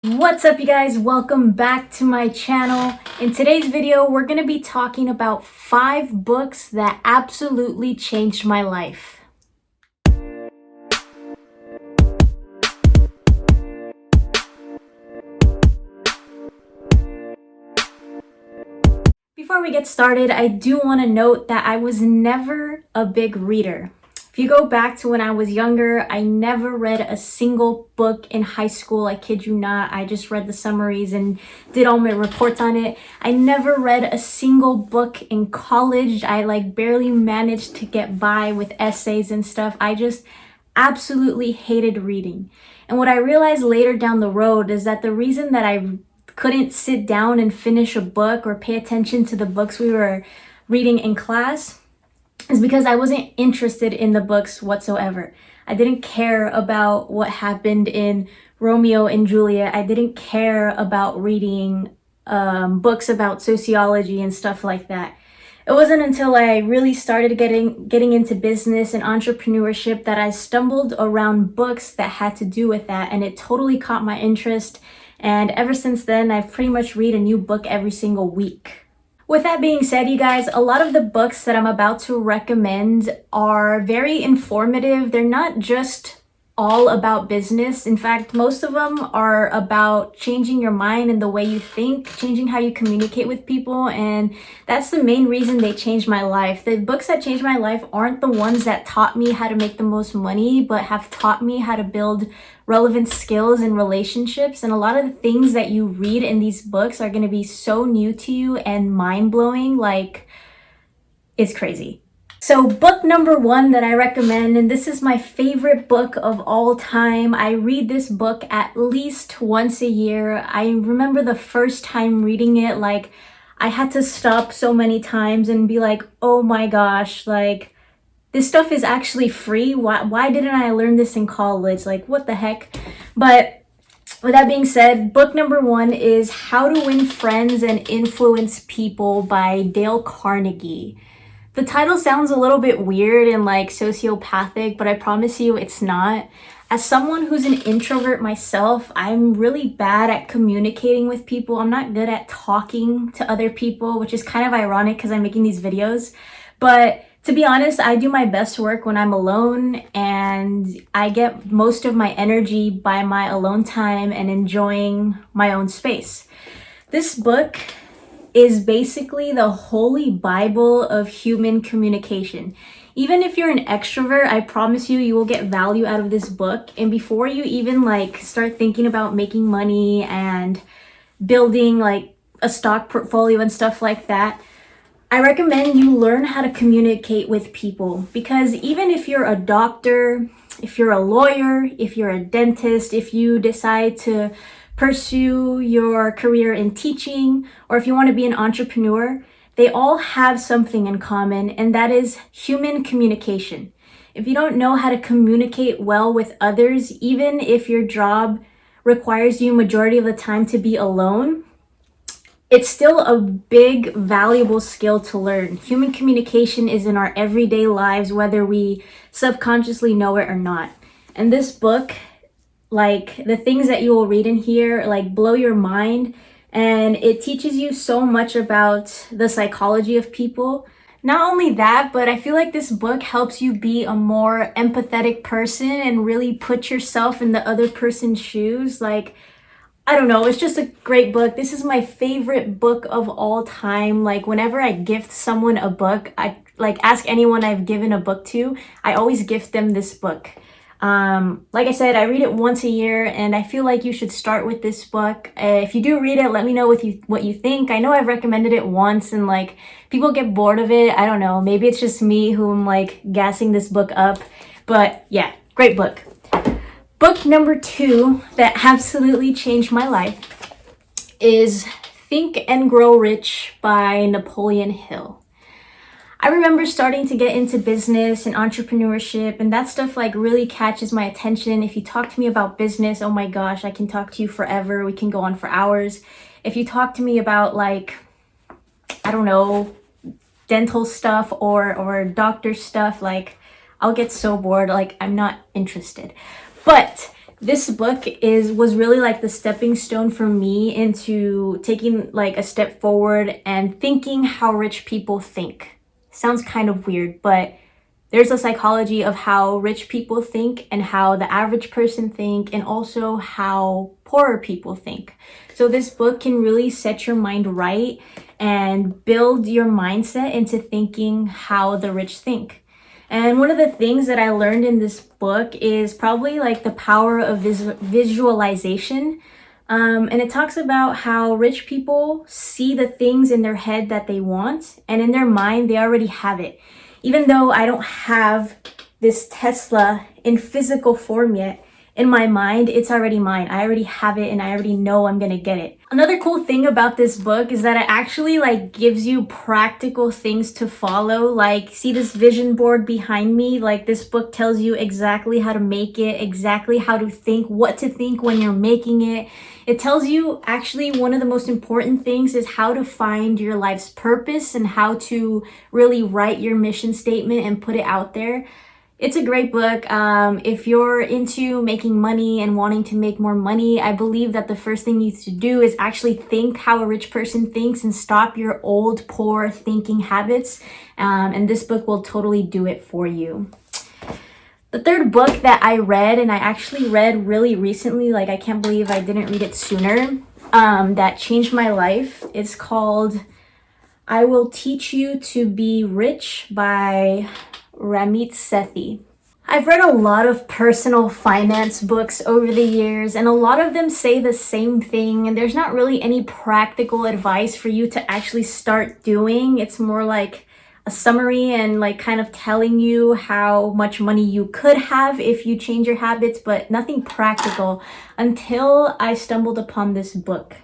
What's up, you guys? Welcome back to my channel. In today's video, we're going to be talking about 5 books that absolutely changed my life. Before we get started, I do want to note that I was never a big reader. If you go back to when I was younger, I never read a single book in high school. I kid you not. I just read the summaries and did all my reports on it. I never read a single book in college. I barely managed to get by with essays and stuff. I just absolutely hated reading. And what I realized later down the road is that the reason that I couldn't sit down and finish a book or pay attention to the books we were reading in class is because I wasn't interested in the books whatsoever. I didn't care about what happened in Romeo and Juliet. I didn't care about reading books about sociology and stuff like that. It wasn't until I really started getting into business and entrepreneurship that I stumbled around books that had to do with that, and it totally caught my interest. And ever since then, I've pretty much read a new book every single week. With that being said, you guys, a lot of the books that I'm about to recommend are very informative. They're not just all about business. In fact, most of them are about changing your mind and the way you think, changing how you communicate with people, and that's the main reason they changed my life. The books that changed my life aren't the ones that taught me how to make the most money, but have taught me how to build relevant skills and relationships. And a lot of the things that you read in these books are going to be so new to you and mind-blowing, it's crazy. So book number 1 that I recommend, and this is my favorite book of all time. I read this book at least once a year. I remember the first time reading it, I had to stop so many times and be like, oh my gosh, this stuff is actually free. Why didn't I learn this in college? What the heck? But with that being said, book number 1 is How to Win Friends and Influence People by Dale Carnegie. The title sounds a little bit weird and sociopathic, but I promise you it's not. As someone who's an introvert myself, I'm really bad at communicating with people. I'm not good at talking to other people, which is kind of ironic because I'm making these videos. But to be honest, I do my best work when I'm alone, and I get most of my energy by my alone time and enjoying my own space. This book is basically the holy Bible of human communication. Even if you're an extrovert, I promise you will get value out of this book. And before you even start thinking about making money and building a stock portfolio and stuff like that, I recommend you learn how to communicate with people. Because even if you're a doctor, if you're a lawyer, if you're a dentist, if you decide to pursue your career in teaching, or if you want to be an entrepreneur, they all have something in common, and that is human communication. If you don't know how to communicate well with others, even if your job requires you majority of the time to be alone, it's still a big, valuable skill to learn. Human communication is in our everyday lives, whether we subconsciously know it or not. And this book, the things that you will read in here, blow your mind. And it teaches you so much about the psychology of people. Not only that, but I feel like this book helps you be a more empathetic person and really put yourself in the other person's shoes. I don't know, it's just a great book. This is my favorite book of all time. Whenever I gift someone a book, I ask anyone I've given a book to, I always gift them this book. Like I said, I read it once a year, and I feel like you should start with this book. If you do read it, let me know what you think. I know I've recommended it once, and people get bored of it. I don't know. Maybe it's just me who am gassing this book up. But yeah, great book. Book number 2 that absolutely changed my life is Think and Grow Rich by Napoleon Hill. I remember starting to get into business and entrepreneurship, and that stuff really catches my attention. If you talk to me about business, oh my gosh, I can talk to you forever. We can go on for hours. If you talk to me about I don't know, dental stuff or doctor stuff, I'll get so bored. I'm not interested. But This book was really like the stepping stone for me into taking like a step forward and thinking how rich people think. Sounds kind of weird, but there's a psychology of how rich people think and how the average person think, and also how poorer people think. So this book can really set your mind right and build your mindset into thinking how the rich think. And one of the things that I learned in this book is probably like the power of visualization. And it talks about how rich people see the things in their head that they want, and in their mind, they already have it. Even though I don't have this Tesla in physical form yet, in my mind, it's already mine. I already have it and I already know I'm gonna get it. Another cool thing about this book is that it actually like gives you practical things to follow. Like, see this vision board behind me? Like, this book tells you exactly how to make it, exactly how to think, what to think when you're making it. It tells you actually one of the most important things is how to find your life's purpose and how to really write your mission statement and put it out there. It's a great book. If you're into making money and wanting to make more money, I believe that the first thing you need to do is actually think how a rich person thinks and stop your old, poor thinking habits. And this book will totally do it for you. The third book that I read, and I actually read really recently, like I can't believe I didn't read it sooner, that changed my life. It's called I Will Teach You to Be Rich by Ramit Sethi. I've read a lot of personal finance books over the years, and a lot of them say the same thing, and there's not really any practical advice for you to actually start doing. It's more like a summary and like kind of telling you how much money you could have if you change your habits, but nothing practical until I stumbled upon this book.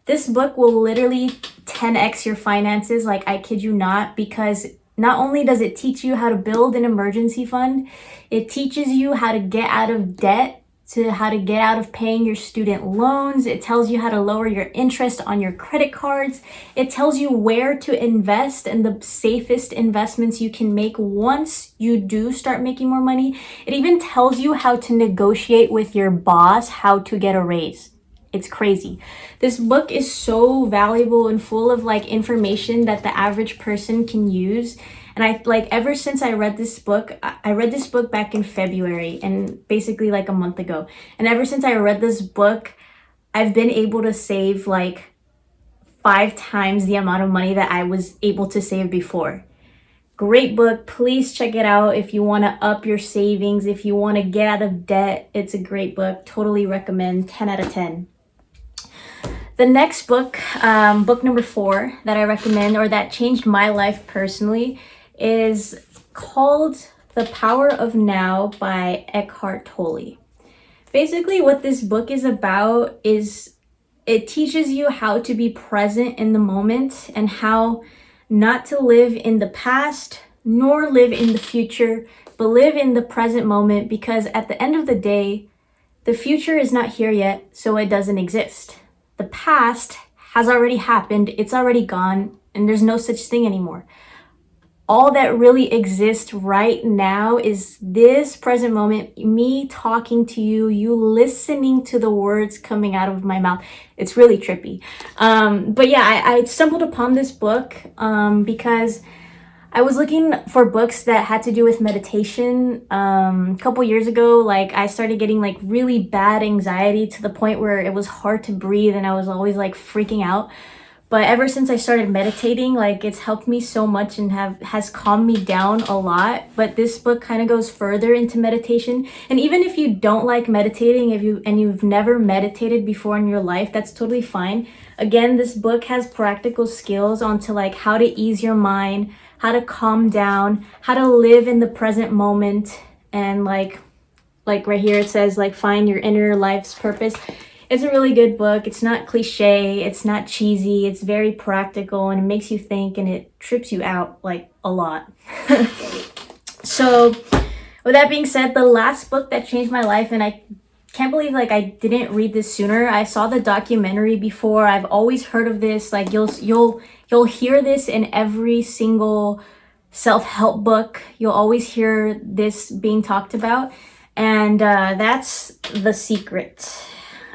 This book will literally 10x your finances, like I kid you not, because not only does it teach you how to build an emergency fund, it teaches you how to get out of debt, to how to get out of paying your student loans. It tells you how to lower your interest on your credit cards. It tells you where to invest and the safest investments you can make once you do start making more money. It even tells you how to negotiate with your boss, how to get a raise. It's crazy. This book is so valuable and full of like information that the average person can use. And I like, ever since I read this book, I read this book back in February, and basically like a month ago. And ever since I read this book, I've been able to save like 5 times the amount of money that I was able to save before. Great book. Please check it out if you want to up your savings, if you want to get out of debt. It's a great book. Totally recommend. 10 out of 10. The next book, book number 4 that I recommend, or that changed my life personally, is called The Power of Now by Eckhart Tolle. Basically, what this book is about is it teaches you how to be present in the moment and how not to live in the past nor live in the future, but live in the present moment, because at the end of the day, the future is not here yet, so it doesn't exist. The past has already happened, it's already gone, and there's no such thing anymore. All that really exists right now is this present moment, me talking to you, you listening to the words coming out of my mouth. It's really trippy. But yeah, I stumbled upon this book because I was looking for books that had to do with meditation. A couple years ago, like I started getting like really bad anxiety to the point where it was hard to breathe and I was always like freaking out. But ever since I started meditating, like it's helped me so much and has calmed me down a lot. But this book kind of goes further into meditation. And even if you don't like meditating, you've never meditated before in your life, that's totally fine. Again, this book has practical skills onto like how to ease your mind, how to calm down, how to live in the present moment, and like right here it says like find your inner life's purpose. It's a really good book. It's not cliche, it's not cheesy, it's very practical, and it makes you think, and it trips you out like a lot. So with that being said, the last book that changed my life, and I can't believe like I didn't read this sooner. I saw the documentary before. I've always heard of this. Like you'll hear this in every single self-help book. You'll always hear this being talked about. and that's The Secret.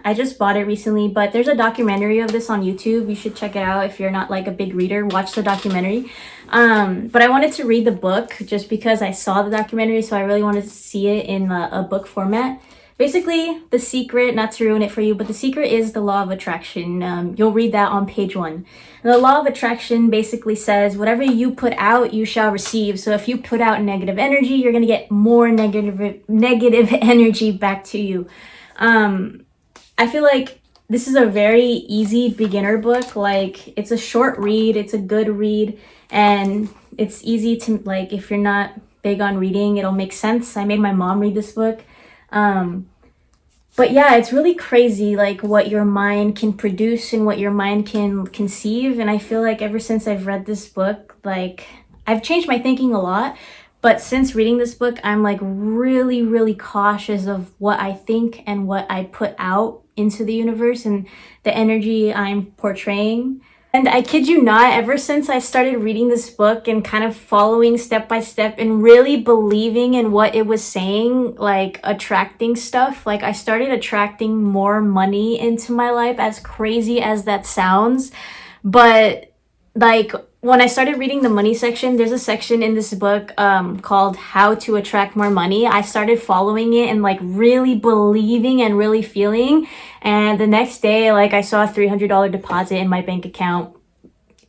I just bought it recently, but there's a documentary of this on YouTube. You should check it out if you're not like a big reader. Watch the documentary. But I wanted to read the book just because I saw the documentary, so I really wanted to see it in a book format. Basically, The Secret, not to ruin it for you, but The Secret is the law of attraction. You'll read that on page 1. And the law of attraction basically says whatever you put out, you shall receive. So if you put out negative energy, you're going to get more negative energy back to you. I feel like this is a very easy beginner book. Like, it's a short read, it's a good read, and it's easy to, like, if you're not big on reading, it'll make sense. I made my mom read this book. But yeah, it's really crazy, like, what your mind can produce and what your mind can conceive. And I feel like ever since I've read this book, like, I've changed my thinking a lot. But since reading this book, I'm like really, really cautious of what I think and what I put out into the universe and the energy I'm portraying. And I kid you not, ever since I started reading this book and kind of following step by step and really believing in what it was saying, like attracting stuff, like I started attracting more money into my life, as crazy as that sounds. But like, when I started reading the money section, there's a section in this book called How to Attract More Money. I started following it and like really believing and really feeling. And the next day, like, I saw a $300 deposit in my bank account.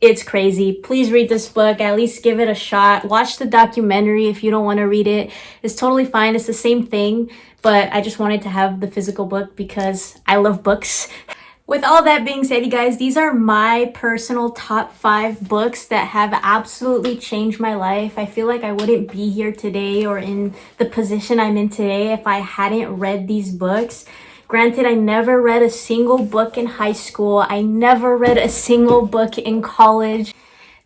It's crazy. Please read this book. At least give it a shot. Watch the documentary if you don't want to read it. It's totally fine. It's the same thing. But I just wanted to have the physical book because I love books. With all that being said, you guys, these are my personal top 5 books that have absolutely changed my life. I feel like I wouldn't be here today or in the position I'm in today if I hadn't read these books. Granted, I never read a single book in high school. I never read a single book in college.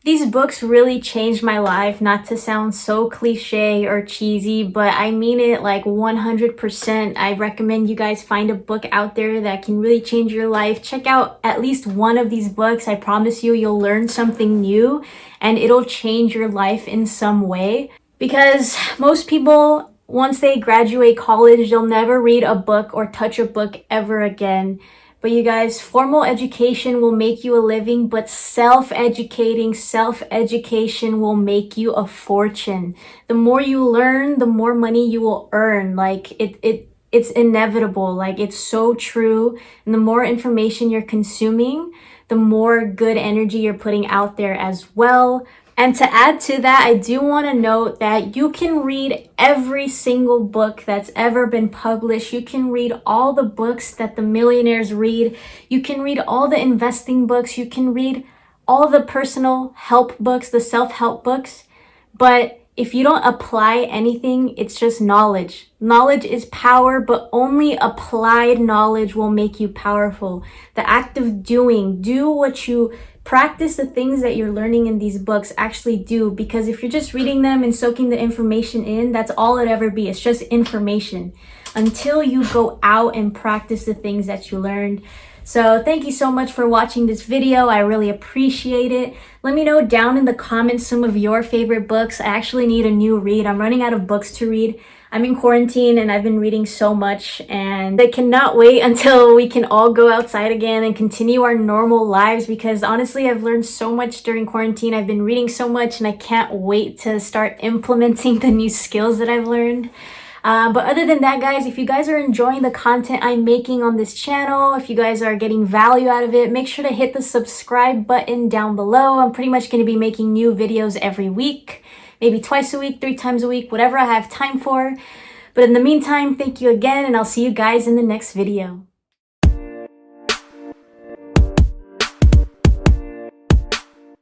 These books really changed my life, not to sound so cliche or cheesy, but I mean it like 100%. I recommend you guys find a book out there that can really change your life. Check out at least one of these books. I promise you, you'll learn something new and it'll change your life in some way. Because most people, once they graduate college, they'll never read a book or touch a book ever again. But you guys, formal education will make you a living, but self-education will make you a fortune. The more you learn, the more money you will earn. Like, it's inevitable. Like, it's so true. And the more information you're consuming, the more good energy you're putting out there as well. And to add to that, I do want to note that you can read every single book that's ever been published. You can read all the books that the millionaires read. You can read all the investing books. You can read all the personal help books, the self-help books. But if you don't apply anything, it's just knowledge. Knowledge is power, but only applied knowledge will make you powerful. The act of doing, do what you practice, the things that you're learning in these books, actually do. Because if you're just reading them and soaking the information in, that's all it ever be. It's just information until you go out and practice the things that you learned. So thank you so much for watching this video. I really appreciate it. Let me know down in the comments some of your favorite books. I actually need a new read. I'm running out of books to read. I'm in quarantine and I've been reading so much, and I cannot wait until we can all go outside again and continue our normal lives, because honestly, I've learned so much during quarantine. I've been reading so much and I can't wait to start implementing the new skills that I've learned. But other than that, guys, if you guys are enjoying the content I'm making on this channel, if you guys are getting value out of it, make sure to hit the subscribe button down below. I'm pretty much going to be making new videos every week, maybe twice a week, 3 times a week, whatever I have time for. But in the meantime, thank you again, and I'll see you guys in the next video.